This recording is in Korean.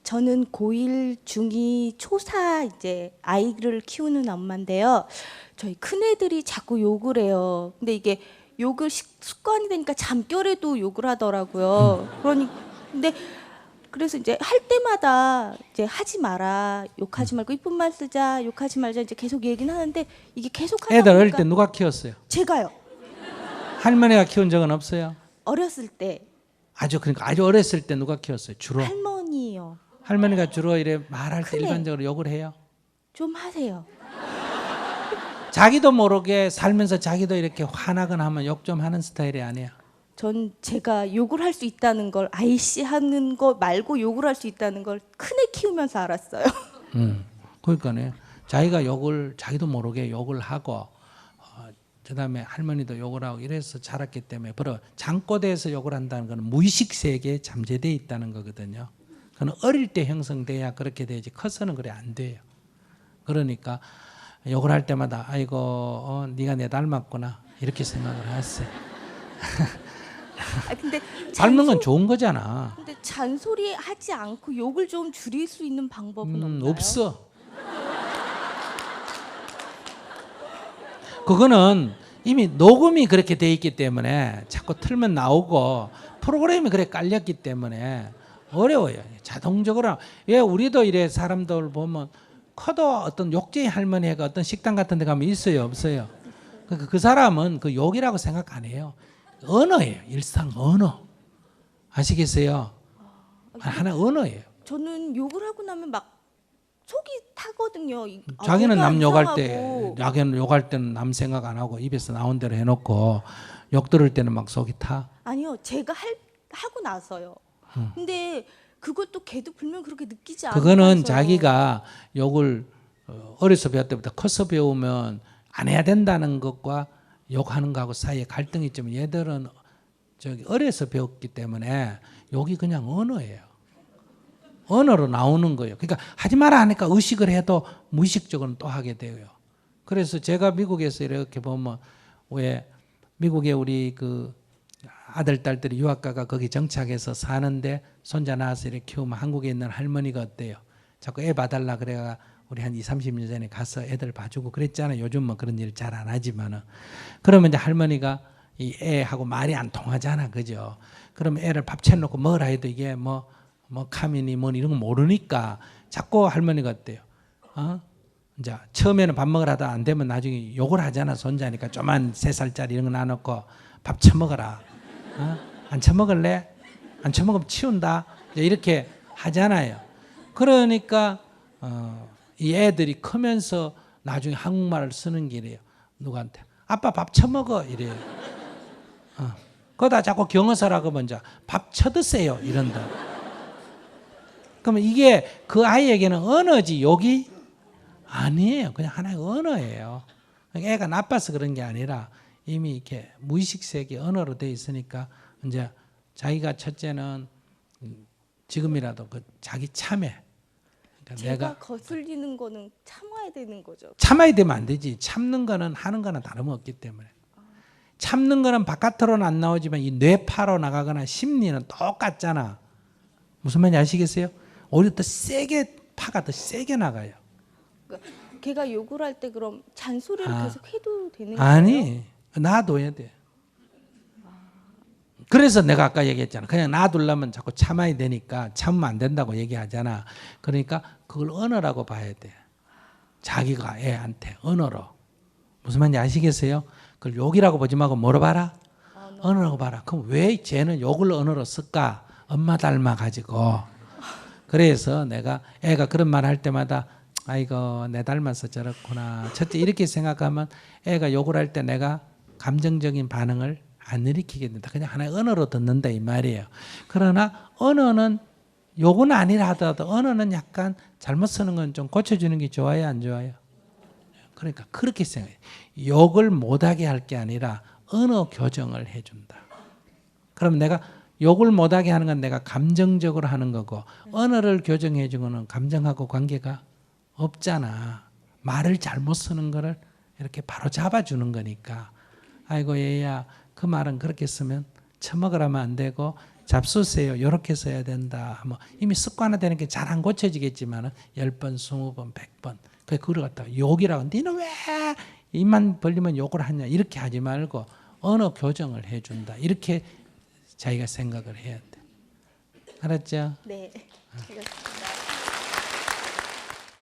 저는 고1, 중2, 초사 이제 아이를 키우는 엄마인데요. 저희 큰애들이 자꾸 욕을 해요. 근데 이게 욕을 습관이 되니까 잠결에도 욕을 하더라고요. 근데 그래서 이제 할 때마다 이제 하지 마라, 욕하지 말고 이쁜 말 쓰자, 욕하지 말자 이제 계속 얘기는 하는데 이게 계속 하다 애들 어릴 보니까 때 누가 키웠어요? 제가요. 할머니가 키운 적은 없어요? 어렸을 때 그러니까 아주 어렸을 때 누가 키웠어요? 주로 할머니요. 할머니가 주로 이래 말할 때 큰애. 일반적으로 욕을 해요? 좀 하세요. 자기도 모르게 살면서 자기도 이렇게 화나거나 하면 욕 좀 하는 스타일이 아니야. 전 제가 욕을 할 수 있다는 걸 아이씨 하는 거 말고 욕을 할 수 있다는 걸 큰애 키우면서 알았어요. 그러니까네. 자기가 욕을 자기도 모르게 욕을 하고 그다음에 할머니도 욕을 하고 이래서 자랐기 때문에 바로 잠꼬대에서 욕을 한다는 건 무의식 세계에 잠재되어 있다는 거거든요. 그건 어릴 때 형성돼야 그렇게 되지 커서는 그래 안 돼요. 그러니까 욕을 할 때마다 아이고 네가 내 닮았구나 이렇게 생각을 했어요. 근데 닮는 건 좋은 거잖아. 근데 잔소리 하지 않고 욕을 좀 줄일 수 있는 방법은 없나요? 없어. 그거는 이미 녹음이 그렇게 돼 있기 때문에 자꾸 틀면 나오고 프로그램이 그래 깔렸기 때문에 어려워요. 자동적으로. 왜 우리도 이래 사람들 보면 커도 어떤 욕쟁이 할머니가 어떤 식당 같은 데 가면 있어요, 없어요? 그 사람은 그 욕이라고 생각 안 해요. 언어예요. 일상 언어. 아시겠어요? 하나 언어예요. 저는 욕을 하고 나면 막 속이 타거든요. 자기는 내가 남 욕할 이상하고. 때, 자기는 욕할 때는 남 생각 안 하고 입에서 나온 대로 해놓고 욕 들을 때는 막 속이 타. 아니요, 제가 하고 나서요. 근데 그것도 걔도 분명 그렇게 느끼지 않아서. 그거는 자기가 욕을 어려서 배울 때부터 커서 배우면 안 해야 된다는 것과 욕하는 거하고 사이에 갈등이 있지만 얘들은 어려서 배웠기 때문에 욕이 그냥 언어예요. 언어로 나오는 거예요. 그러니까 하지 마라 하니까 의식을 해도 무의식적으로는 또 하게 돼요. 그래서 제가 미국에서 이렇게 보면 왜 미국에 우리 그 아들 딸들이 유학가가 거기 정착해서 사는데 손자 낳아서 이렇게 키우면 한국에 있는 할머니가 어때요? 자꾸 애 봐달라 그래가 우리 한 20, 30년 전에 가서 애들 봐주고 그랬잖아요. 요즘은 뭐 그런 일 잘 안 하지만은. 그러면 이제 할머니가 이 애하고 말이 안 통하잖아. 그죠? 그러면 애를 밥 채놓고 먹으라 해도 이게 뭐 카미니 뭐 이런 거 모르니까 자꾸 할머니가 어때요? 이제 처음에는 밥 먹으라 하다 안 되면 나중에 욕을 하잖아. 손자니까 조만 3살짜리 이런 거 놔놓고 밥 처먹어라. 안 처먹을래? 안 처먹으면 치운다. 이렇게 하잖아요. 그러니까 이 애들이 크면서 나중에 한국말을 쓰는 길이에요. 누구한테? 아빠 밥 처먹어 이래요. 그러다 자꾸 경어사라고 먼저 밥 쳐드세요 이런다. 그러면 이게 그 아이에게는 언어지 욕이 아니에요. 그냥 하나의 언어예요. 애가 나빠서 그런 게 아니라 이미 이렇게 무의식 세계 언어로 돼 있으니까 이제 자기가 첫째는 지금이라도 그 자기 참회. 그러니까 제가 거슬리는 거는 참아야 되는 거죠. 참아야 되면 안 되지. 참는 거는 하는 거는 다름없기 때문에. 참는 거는 바깥으로는 안 나오지만 이 뇌파로 나가거나 심리는 똑같잖아. 무슨 말인지 아시겠어요? 오히려 더 세게 파가 더 세게 나가요. 그러니까 걔가 욕을 할 때 그럼 잔소리를 계속 해도 되는 거예요? 아니, 놔둬야 돼. 그래서 내가 아까 얘기했잖아. 그냥 놔두려면 자꾸 참아야 되니까 참으면 안 된다고 얘기하잖아. 그러니까 그걸 언어라고 봐야 돼. 자기가 애한테 언어로. 무슨 말인지 아시겠어요? 그걸 욕이라고 보지 말고 뭐로 봐라? 언어라고 봐라. 그럼 왜 쟤는 욕을 언어로 쓸까? 엄마 닮아가지고. 그래서 내가 애가 그런 말 할 때마다 아이고 내 닮아서 저렇구나. 첫째 이렇게 생각하면 애가 욕을 할 때 내가 감정적인 반응을 안 일으키게 된다. 그냥 하나의 언어로 듣는다 이 말이에요. 그러나 언어는 욕은 아니라 하더라도 언어는 약간 잘못 쓰는 건 좀 고쳐주는 게 좋아요 안 좋아요? 그러니까 그렇게 생각해요. 욕을 못하게 할 게 아니라 언어 교정을 해준다. 그럼 내가 욕을 못하게 하는 건 내가 감정적으로 하는 거고 언어를 교정해 준 거는 감정하고 관계가 없잖아. 말을 잘못 쓰는 거를 이렇게 바로 잡아주는 거니까 아이고 얘야 그 말은 그렇게 쓰면 처먹으라면 안 되고 잡수세요. 이렇게 써야 된다. 뭐 이미 습관화되는 게 잘 안 고쳐지겠지만은 10번, 20번, 100번. 그걸 갖다가 욕이라고 니는 왜 입만 벌리면 욕을 하냐 이렇게 하지 말고 언어 교정을 해준다. 이렇게 자기가 생각을 해야 돼. 알았죠? 네. 알겠습니다.